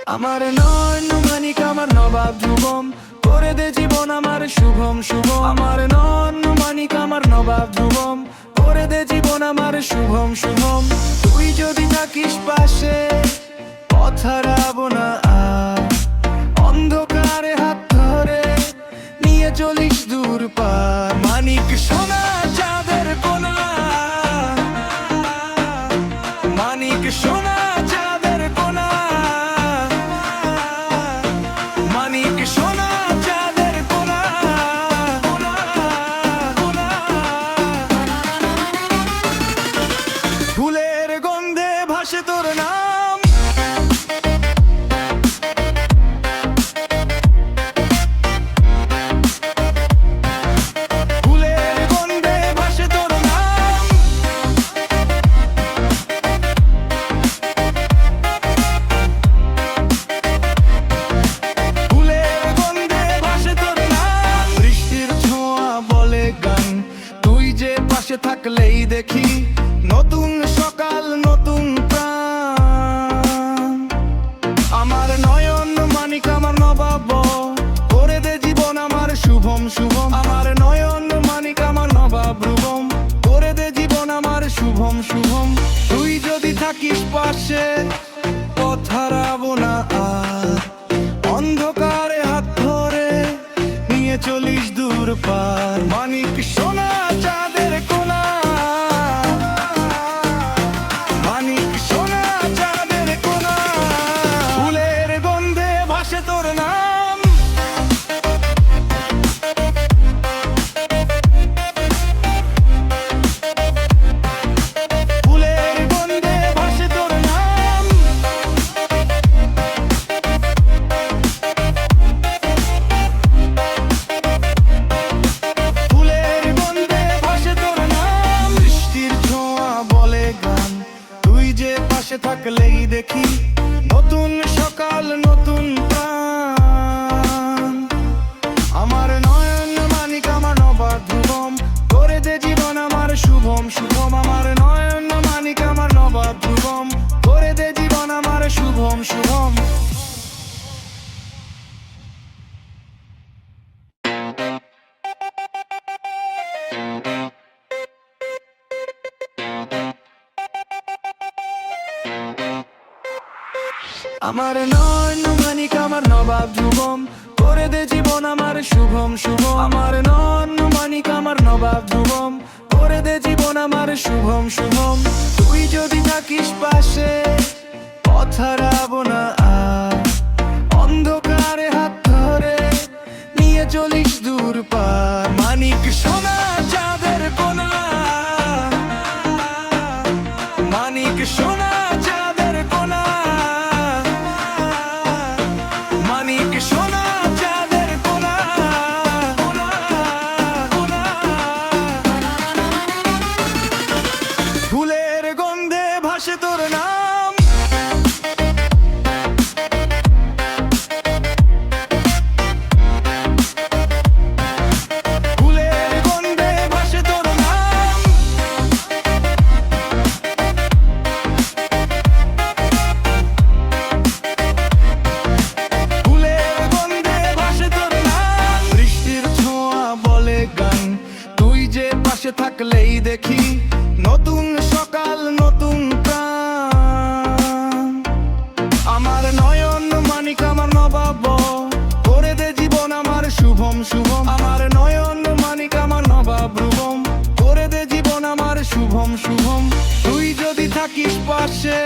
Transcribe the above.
আমার নয়ন মানিক আমার নবাব ধ্রুবম, করে দে জীবন আমার শুভম শুভম। আমার নয়ন মানিক আমার নবাব ধ্রুবম, করে দে জীবন আমার শুভম শুভম। তুই যদি থাকিস পাশে পথ হারাবো না আর, অন্ধকারে হাত ধরে নিয়ে চলিস দূর পার। মানিক সোনা চাঁদের কোনা, মানিক সোনা চাঁদের কোনা, মানিক সোনা চাঁদের কোনা। ফুলের গন্ধে ভাসে তোর নাম, ফুলের গন্ধে ভাসে তোর নাম। ফুলের গন্ধে ভাসে তোর নাম। বৃষ্টির ছোঁয়া বলে গান, তুই যে পাশে থাকলেই দেখি নতুন সকাল নতুন প্রাণ। আমার নয়ন মানিক আমার নবাব, করে দে জীবন আমার শুভম শুভম। আমার নয়ন মানিক আমার নবাব ধ্রুবম, করে দে জীবন আমার শুভম শুভম। তুই যদি থাকিস পাশে পথ হারাবো না আর, অন্ধকারে হাত ধরে নিয়ে চলিস দূর পার। মানিক সোনা চাঁদের কোনা, মানিক সোনা চাঁদের কোনা। ফুলের গন্ধে ভাসে তোর নাম, ফুলের গন্ধে ভাসে তোর নাম। ফুলের গন্ধে ভাসে তোর নাম। বৃষ্টির ছোঁয়া বলে গান, তুই যে পাশে থাকলেই দেখি নতুন সকাল নতুন প্রাণ। আমার নয়ন মানিক আমার নবাব ধ্রুবম, করে দে জীবন আমার শুভম শুভম। আমার নয়ন মানিক আমার নবাব ধ্রুবম, করে দে জীবন আমার শুভম শুভম। আমার নয়ন মানিক আমার নবাব ধ্রুবম, করে দে জীবন আমার শুভম শুভম। আমার নয়ন মানিক আমার নবাব ধ্রুবম, করে দে জীবন আমার শুভম শুভম। তুই যদি থাকিস পাশে পথ হারাবো না আর, অন্ধকারে হাত ধরে নিয়ে চলিস দূর পার। মানিক সোনা চাঁদের কোনা, মানিক সোনা চাঁদের কোনা, মানিক সোনা চাঁদের কোনা। ফুলের গন্ধে ভাসে তোর নাম, ফুলের গন্ধে ভাসে তোর নাম। ফুলের গন্ধে ভাসে তোর নাম। বৃষ্টির ছোঁয়া বলে গান, তুই যে পাশে থাকলেই দেখি নতুন সকাল নতুন প্রাণ। আমার নয়ন মানিক আমার নবাব, করে দে জীবন আমার শুভম শুভম। আমার নয়ন মানিক আমার নবাব ধ্রুবম, করে দে জীবন আমার শুভম শুভম। তুই যদি থাকিস পাশে